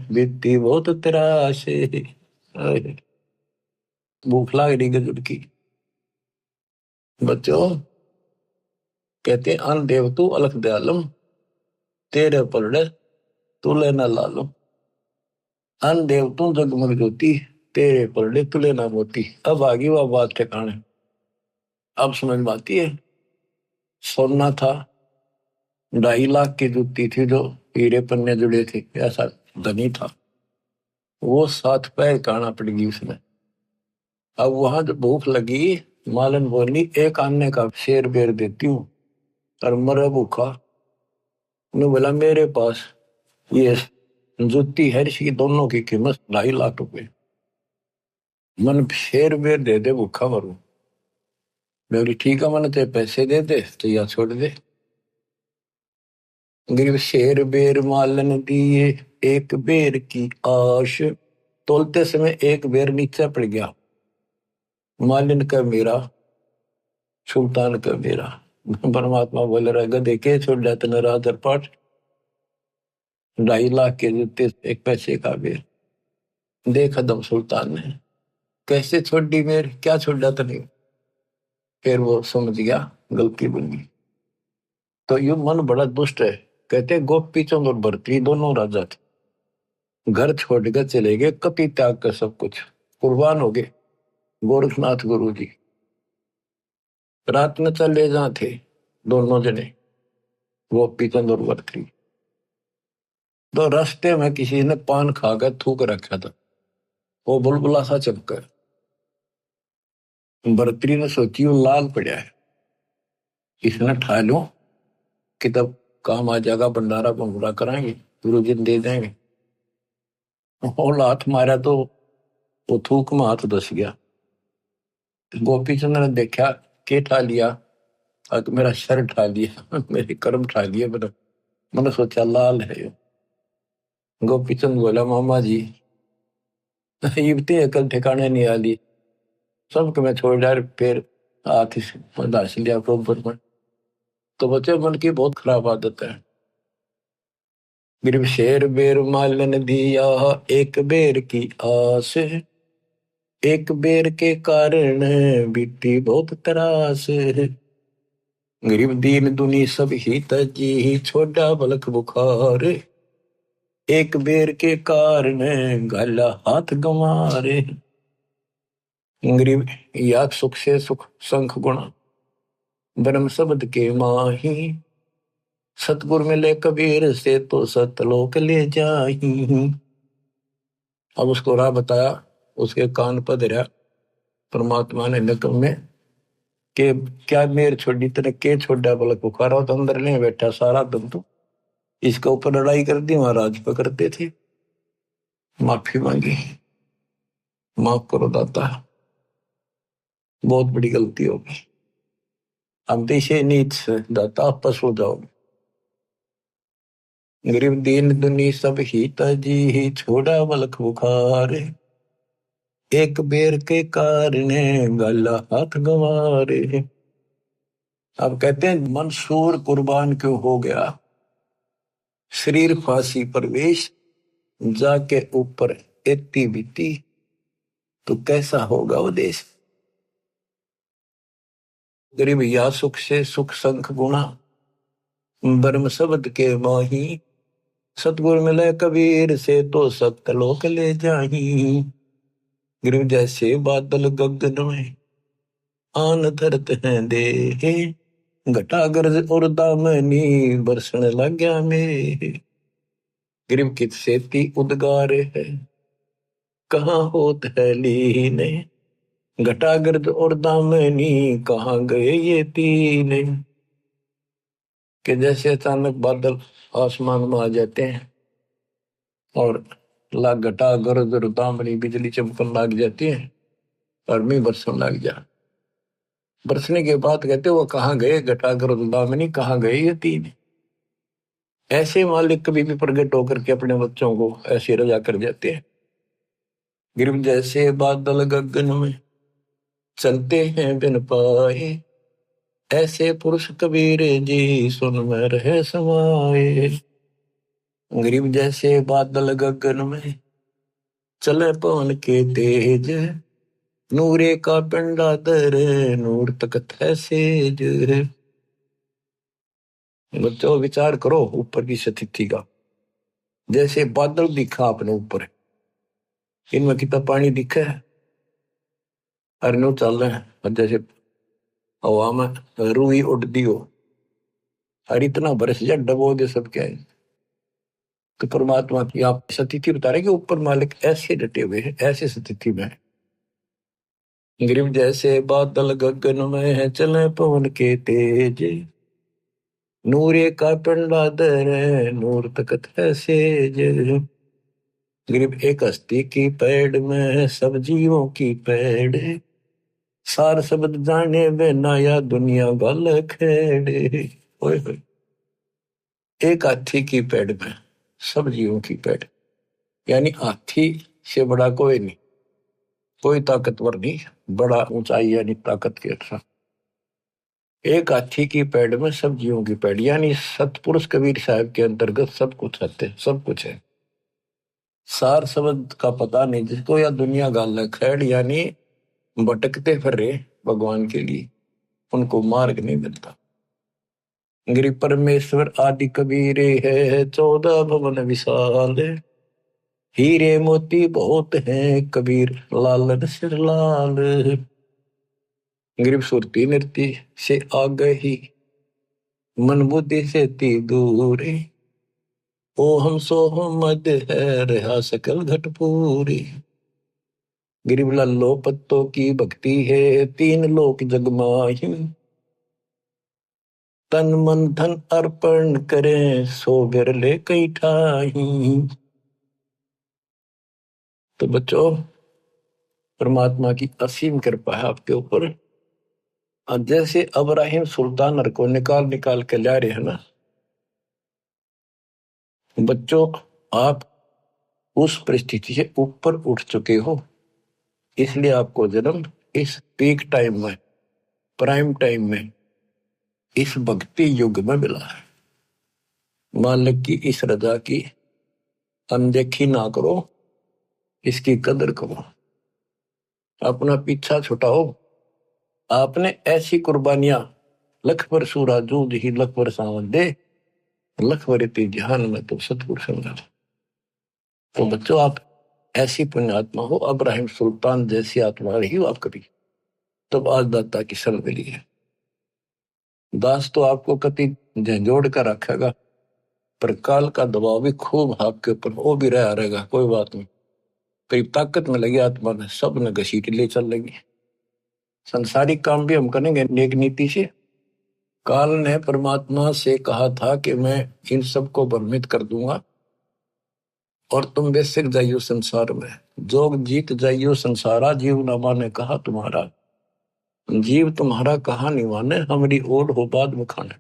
बीती बहुत त्रास। भूख लाग रही गजब की। बच्चों कहते अन देव तू अलख दयालम, तेरे पलड़े तुले न लालम। अन देव तू जगमग ज्योति, तेरे पलड़े तुले न मोती। अब आगे वह बात ठिकाने, अब समझ में आती है। सोना था, 2.5 लाख की जूती थी जो हीरे पन्ने जुड़े थे, ऐसा धनी था वो। 7 पैर काना पड़ गई उसमें। अब वहां जब भूख लगी, मालन बोली एक आने का शेर बेर देती हूँ, और मरे भूखा। ने बोला मेरे पास ये जूती है, इसकी दोनों की कीमत 2.5 लाख रुपए, मन शेर बेर दे दे, भूखा मरू। मैं बोली ठीक है, मन ते पैसे दे दे तो या छोड़ दे। गरीब शेर बेर मालन दिए, एक बेर की आश, तोलते समय एक बेर नीचे पड़ गया। मालिन का मेरा, सुल्तान का मेरा। परमात्मा बोल रहा गधे के छोड़ जाते न राज पाठ, 2.5 लाख के जूते, 1 पैसे का बेर। देख अदम सुल्तान ने कैसे छोड़ दी मेर, क्या छोड़ा तो नहीं। फिर वो समझ गया गलती बन गई। तो यू मन बड़ा दुष्ट है। कहते गोपी चंद और भरतरी दोनों राजा थे, घर छोड़कर चले गए, कति त्याग कर सब कुछ कुर्बान हो गए। गोरखनाथ गुरु जी रात में चले जहाँ थे दोनों जने, गोपी चंद और भरतरी। तो रास्ते में किसी ने पान खाकर थूक रखा था, वो बुलबुला सा चमका। भरतरी ने सोची वो लाल पड़ा है, इसने ठा लो कि तब काम आ जाएगा, भंडारा भंगूरा कराएंगे, गुरु जी दे देंगे। और हाथ मारा तो वो थूक में हाथ धस गया। गोपी चंद ने देखा के ठा लिया, मेरा सर ठा लिया, मेरे कर्म ठा लिए। मैंने सोचा लाल है ये। गोपी चंद बोला मामा जी युवती अकल ठिकाने नहीं आली, सबके मैं छोड़ डार, फिर हाथ दास लिया बरोबर में। तो बच्चे मन की बहुत खराब आदत है। गिरव शेर बेर मालन दिया, एक बेर की आस, एक बेर के कारण बीती बहुत त्रास। गरीब दीन दुनी सब ही तजी, छोड़ा बलक बुखार, एक बेर के कारण गला हाथ गंवारे। गरीब या सुख से सुख संख गुणा, ब्रह्म शब्द के माही, सतगुर मिले कबीर से तो सतलोक ले जाही। अब उसको राह बताया, उसके कान पर धरा परमात्मा ने नकम में के क्या मेर छोड़ी तेरे के छोड़ा बलक बुखारा, तो अंदर ले बैठा सारा दम तो इसके ऊपर लड़ाई कर दी, महाराज पकड़ते थे। माफी मांगी, माफ करो दाता, बहुत बड़ी गलती होगी, हम देशे नीच दाता आपस हो जाओगे। गरीब दीन दुनी सब ही तजी, ही छोड़ा बलक बुखार, एक बेर के कारण गला हाथ गंवारे। अब कहते हैं मंसूर कुर्बान क्यों हो गया, शरीर फांसी परवेश, जाके ऊपर एती बीती, तो कैसा होगा वो देश। गरीब या सुख से सुख संख गुणा, ब्रह्म शब्द के माही, सतगुर मिले कबीर से तो सतलोक ले जाही। गरीब जैसे बादल गगन में आन धरत हैं दे, घटा गरज और दामनी बरसने लग गया मेरे। गरीब कित सेती उद्गार है, कहाँ होत है लीने, घटा गरज और दामनी कहाँ गए ये तीने। कि जैसे अचानक बादल आसमान में आ जाते हैं और लाख घटा गरज और दामनी बिजली चमकन लग जाती है और मी बरसन लग जा। बरसने के बाद कहते वो कहाँ गए घटा गरज दामनी, कहाँ गए ये तीन। ऐसे मालिक कभी भी प्रकट होकर के अपने बच्चों को ऐसी रजा कर जाते हैं। गिरव जैसे बादल गगन में चलते हैं बिन पाए, ऐसे पुरुष कबीर जी सुन में रहे समाए। गरीब जैसे बादल गगन में चले पवन के तेज, नूरे का पिंडा दर नूर तकत है सेज। बच्चों विचार करो ऊपर की स्थिति का, जैसे बादल दिखा अपने ऊपर, इनमें कितना पानी दिखा है, अरनो चल रहे हैं, और जैसे हवा में रूई उड़ती हो और इतना बरस जा डबो दे सब क्या है। तो परमात्मा की आप स्थिति बता रहे कि ऊपर मालिक ऐसे डटे हुए हैं, ऐसे स्थिति में है। गरीब जैसे बादल गगन में है चले पवन के तेज, नूरे का पिंडा दर नूर तकत है सेज। गरीब एक हस्ती की पैड़ में सब जीवों की पैड़, सार शब्द जाने बिना या दुनिया गल खेड़े। ओए होए, एक हाथी की पेड़ में सब जीवों की पेड़, यानी हाथी से बड़ा कोई नहीं, कोई ताकतवर नहीं बड़ा ऊंचाई यानी ताकत के अच्छा। एक हाथी की पेड़ में सब जीवों की पेड़, यानी सतपुरुष कबीर साहब के अंतर्गत सब कुछ है, सब कुछ है। सार शब्द का पता नहीं जिसको, या दुनिया गाल खैड़, यानी भटकते फिर रहे भगवान के लिए, उनको मार्ग नहीं मिलता। गिरि परमेश्वर आदि कबीरे है, 14 भवन विशाल, हीरे मोती बहुत हैं कबीर लालन सिर लाल। गिरिप सुरती नृत्य से आ गई, मन बुद्धि से ती दूरी, ओ हम सो हम मद है रहा सकल घट पूरी। गिरिब लल्लो पत्तों की भक्ति है, 3 लोक जगमाही, तन मन धन अर्पण करें सो बिरले कई ठाही। तो बच्चों, परमात्मा की असीम कृपा है आपके ऊपर। जैसे अब्राहिम सुल्तान को निकाल निकाल के ला रहे हैं ना बच्चों, आप उस परिस्थिति से ऊपर उठ चुके हो, इसलिए आपको जन्म इस पीक टाइम में, प्राइम टाइम में, इस भक्ति युग में मिला है। मालिक की इस रजा की अनदेखी ना करो, इसकी कदर करो, अपना पीछा छुटाओ। आपने ऐसी कुर्बानियां, लख पर सूरा जूझ ही लख पर सावन दे, लख वरिति जहान में तो सतपुरुष समझा। तो बच्चों, आप ऐसी पुण्यात्मा हो, अब्राहिम सुल्तान जैसी आत्मा रही हो आप कभी, तब आज दाता की शरण मिली है। दास तो आपको कति झंझोड़ कर रखेगा, पर काल का दबाव भी खूब आपके ऊपर वो भी रहा रहेगा, कोई बात नहीं। करीब ताकत में लगी आत्मा में, सब ने घसीट ले चल लेंगे। संसारिक काम भी हम करेंगे नेक नीति से। काल ने परमात्मा से कहा था कि मैं इन सबको भ्रमित कर दूंगा और तुम बेसिक जाइयो संसार में, जोग जीत जाइयो संसारा, जीव न माने कहा तुम्हारा, जीव तुम्हारा कहा नहीं माने, हमारी ओढ़ हो बाद में खाने।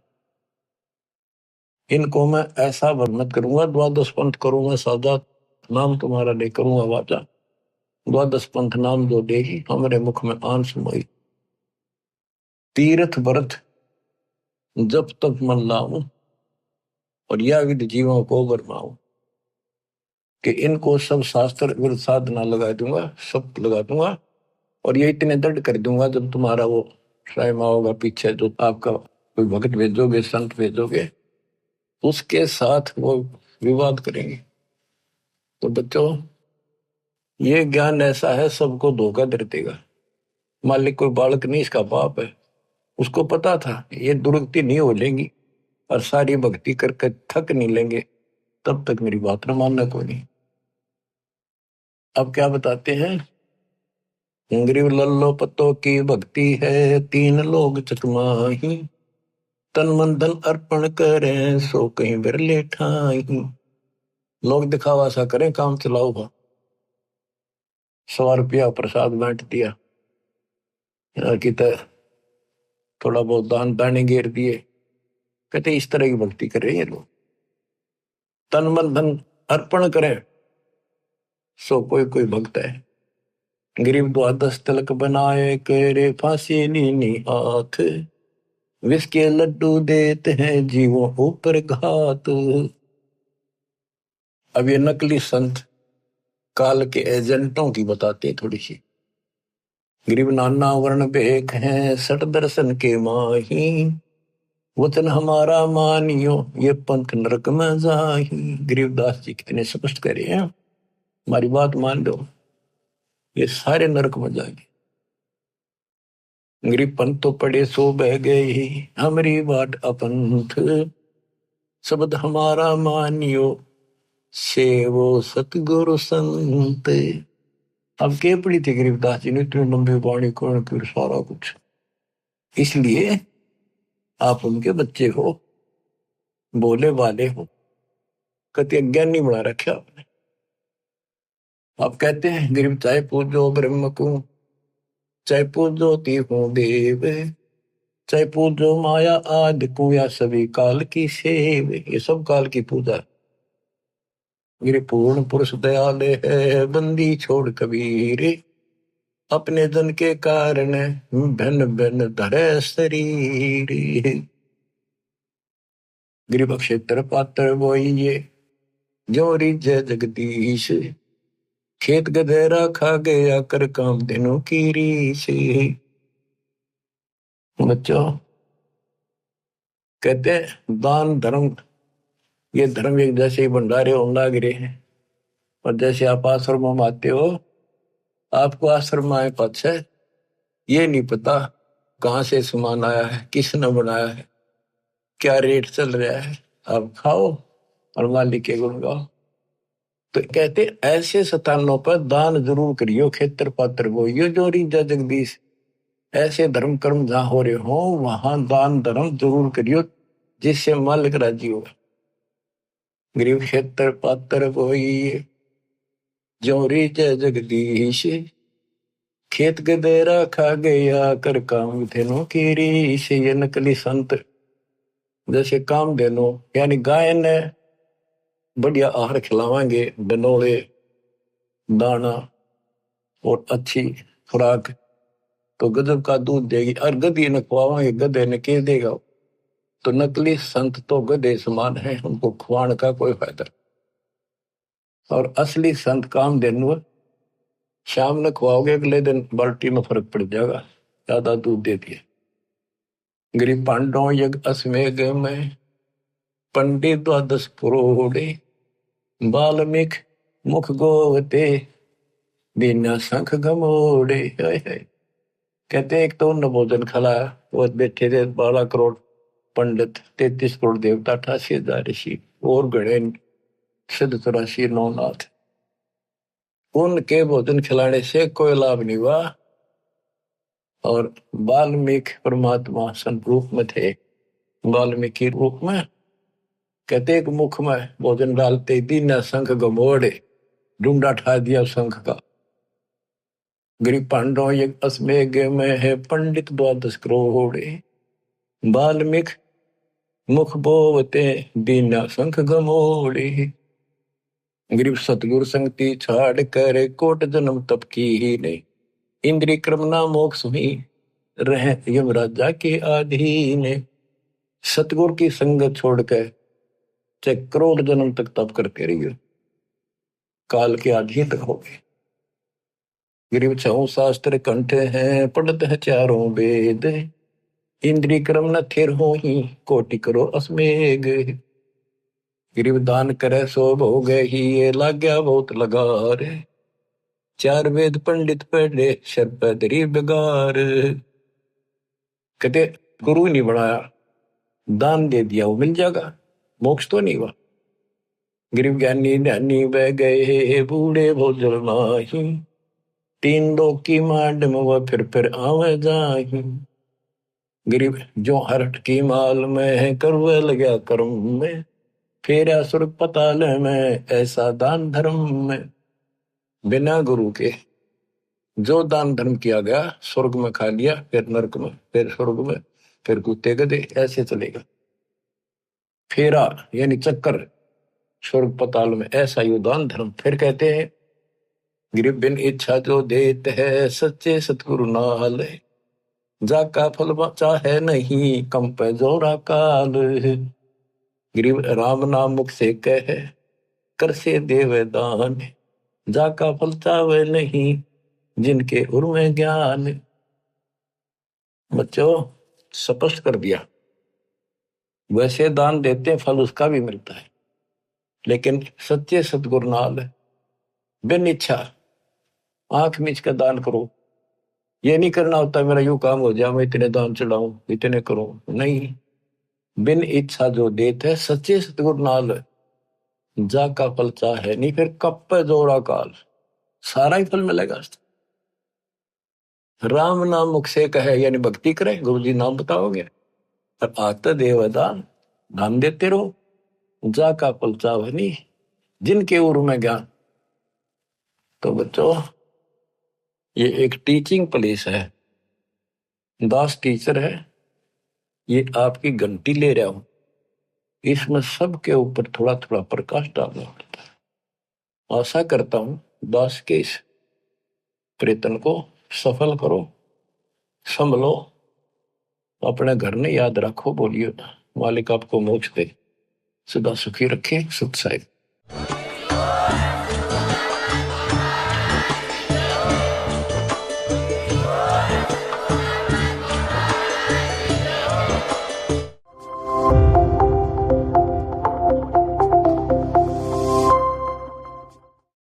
इनको मैं ऐसा भ्रमित करूंगा, द्वादश पंथ करूंगा साजा, नाम तुम्हारा ले करूंगा वाचा, द्वादश पंथ नाम जो देगी हमारे मुख में आन सुमाई। तीर्थ व्रत जब तक मन लाऊं और यह विधि जीवों को बरमाऊं, कि इनको सब शास्त्र विरुद्ध साधना लगा दूंगा, सब लगा दूंगा, और ये इतने दृढ़ कर दूंगा जब तुम्हारा वो स्वयं होगा पीछे, जो आपका कोई भक्त भेजोगे, संत भेजोगे, उसके साथ वो विवाद करेंगे। तो बच्चों, ये ज्ञान ऐसा है, सबको धोखा दे देगा। मालिक कोई बालक नहीं, इसका बाप है, उसको पता था ये दुर्गति नहीं हो लेंगी और सारी भक्ति करके थक नहीं लेंगे, तब तक मेरी बात न मानना कोई नहीं। अब क्या बताते हैं, गरीब लल्लो पत्तों की भक्ति है, 3 लोग चकमाही, तन मन धन अर्पण करें सो कहीं बिरले ठाई। लोग दिखावा सा करें, काम चलाओ, 100 रुपया प्रसाद बांट दिया, कि थोड़ा बहुत दान दाने घेर दिए, कहते इस तरह की भक्ति करें ये लोग। तन मन धन अर्पण करें सो कोई कोई भक्त है। गरीब द्वादश तिलक बनाए करे, फांसी नीनी हाथ, विष के लड्डू देते हैं जीवों ऊपर घात। अब ये नकली संत काल के एजेंटों की बताते थोड़ी सी। गरीब नाना वर्ण भेख हैं, सट दर्शन के माही, वचन हमारा मानियो ये पंथ नरक में जाही। गरीबदास जी कितने स्पष्ट करे हैं, हमारी बात मान लो, ये सारे नरक में जाएंगे। गरीब पंथ तो पड़े सो बह गए, हमारी बाट अपंथ, शब्द हमारा मानियो सेवो सतगुरु संत। अब के पड़ी थी गरीबदास जी ने इतनी लंबी वाणी कौन कर सारा कुछ, इसलिए आप उनके बच्चे हो, बोले वाले हो, कति अज्ञान नहीं बना रखे आपने। आप कहते हैं गरीब चाहे पूजो ब्रह्म को, चाहे पूजो तीहू देव, चाहे पूजो माया आदि को, या सभी काल की सेव। ये सब काल की पूजा। मेरे पूर्ण पुरुष दयाल है, बंदी छोड़ कबीर, अपने जन के कारण भिन्न भिन्न धरे शरीर। गृह क्षेत्र पात्र बोइए जो रिजय जगदीश, खेत गधेरा खा गया कर काम दिनों की रीस। बच्चों कहते हैं दान धर्म, ये धर्म एक जैसे ही भंडारे होने लग रहे हैं। और जैसे आप आश्रम में आते हो, आपको आश्रम आए पाछे ये नहीं पता कहाँ से सामान आया है, किसने बनाया है, क्या रेट चल रहा है। आप खाओ और मालिक के गुण गाओ। तो कहते ऐसे स्थानों पर दान जरूर करियो, खेतर पात्र बोइयो जो रिजा जगदीश। ऐसे धर्म कर्म जहां हो रहे हो वहां दान धर्म जरूर करियो, जिससे मालिक राजी हो। गरीब क्षेत्र पात्र बोइए जो रिजा जगदीश, खेत गदेरा खा गया कर काम धेनु की रीस। ये नकली संत जैसे काम धेनु यानी गाय ने बढ़िया आहार खिलावांगे, बनोड़े दाना और अच्छी खुराक, तो गजब का दूध देगी। और गधे ने खुआवांगे, गधे ने के देगा। तो नकली संत तो गधे समान है, उनको खुआने का कोई फायदा। और असली संत काम धेनु शाम ने खुआओगे, अगले दिन बाल्टी में फर्क पड़ जाएगा, ज्यादा दूध दे दिए। गरीब पांडव यज्ञ अश्वमेघ में पंडित द्वादश पुरोड़े, बाल्मीक मुख गोवते बिना शंख घमोड़े। कहते एक तो उन्होंने भोजन खिलाया, वो बैठे थे 12 करोड़ पंडित, 33 करोड़ देवता, 88,000 ऋषि और गणे सिद्ध 84 नौनाथ। उनके भोजन खिलाने से कोई लाभ नहीं हुआ। और वाल्मीकि परमात्मा संत रूप में थे, वाल्मीकि रूप में कहते एक मुख में भोजन डालते बिना शंख घमोड़े, ढूंढा ठा दिया शंख का। गरीब पांडव यज्ञ अश्वमेघ में है पंडित द्वादश करोड़े, वाल्मीकि मुख बोवते बिना शंख घमोड़े। गरीब सतगुरु संगति छाड़ कर कोट जन्म तप की ही नहीं, इंद्रिय क्रम ना मोक्ष हुई रहे यमराजा के अधीन। सतगुरु की संगत छोड़कर चाहे करोड़ जन्म तक तप करते रहिए, काल के अधीन तक हो गए। गरीब 6 शास्त्र कंठ हैं, पढ़त है 4 वेद, इंद्रिय क्रम न थिर हो ही कोटि करो अश्वमेघ। गरीब दान करे सो भोग ही, ये लाग गया बहुत लगार, 4 वेद पंडित पढ़े शर पे धरी बेगार। कहते गुरु नहीं बनाया, दान दे दिया, वो मिल जाएगा, मोक्ष तो नहीं हुआ। गरीब ज्ञानी ध्यानी बह गए बूढ़े भोजल नाही, 3 लोक की मांड में वह फिर आवे जाही। गरीब जो हरट की माल में है करवे लगा कर्म में, फेरा स्वर्ग पताल में ऐसा दान धर्म में। बिना गुरु के जो दान धर्म किया गया, स्वर्ग में खा लिया, फिर नरक में, फिर स्वर्ग में, फिर कुत्ते गधे, ऐसे चलेगा। फेरा यानी चक्कर, स्वर्ग पताल में, ऐसा ही दान धर्म। फिर कहते हैं गरीब बिन इच्छा जो देते है सच्चे सतगुरु नाल, जाका फल चाहे नहीं कम पे जोरा काल। गरीब राम नाम मुख से कहे कर से देवे दान, जाका फल चाहे नहीं जिनके उर में ज्ञान। बच्चों स्पष्ट कर दिया, वैसे दान देते फल उसका भी मिलता है, लेकिन सच्चे सतगुरु नाल बिन इच्छा आंख मीच का दान करो। ये नहीं करना होता मेरा यूं काम हो जाए, मैं इतने दान चढ़ाऊं, इतने करूं, नहीं। बिन इच्छा जो देते सच्चे सतगुरु नाल, जाका फल चाहे नहीं फिर कप पे जोड़ा काल, सारा ही फल मिलेगा। राम नाम मुख से कहे यानी भक्ति करे, गुरु जी नाम बताओगे और आता देव दान, दान देते रहो, जाका फल चाहे नहीं जिनके उर में ज्ञान। तो बच्चों ये एक टीचिंग प्लेस है, दास टीचर है, ये आपकी घंटी ले रहा हूं, इसमें सबके ऊपर थोड़ा थोड़ा प्रकाश डालना पड़ता है। आशा करता हूं दास के इस प्रयत्न को सफल करो, संभलो, अपने घर ने याद रखो, बोलियो मालिक आपको मोक्ष दे, सदा सुखी रखे। सत साहिब।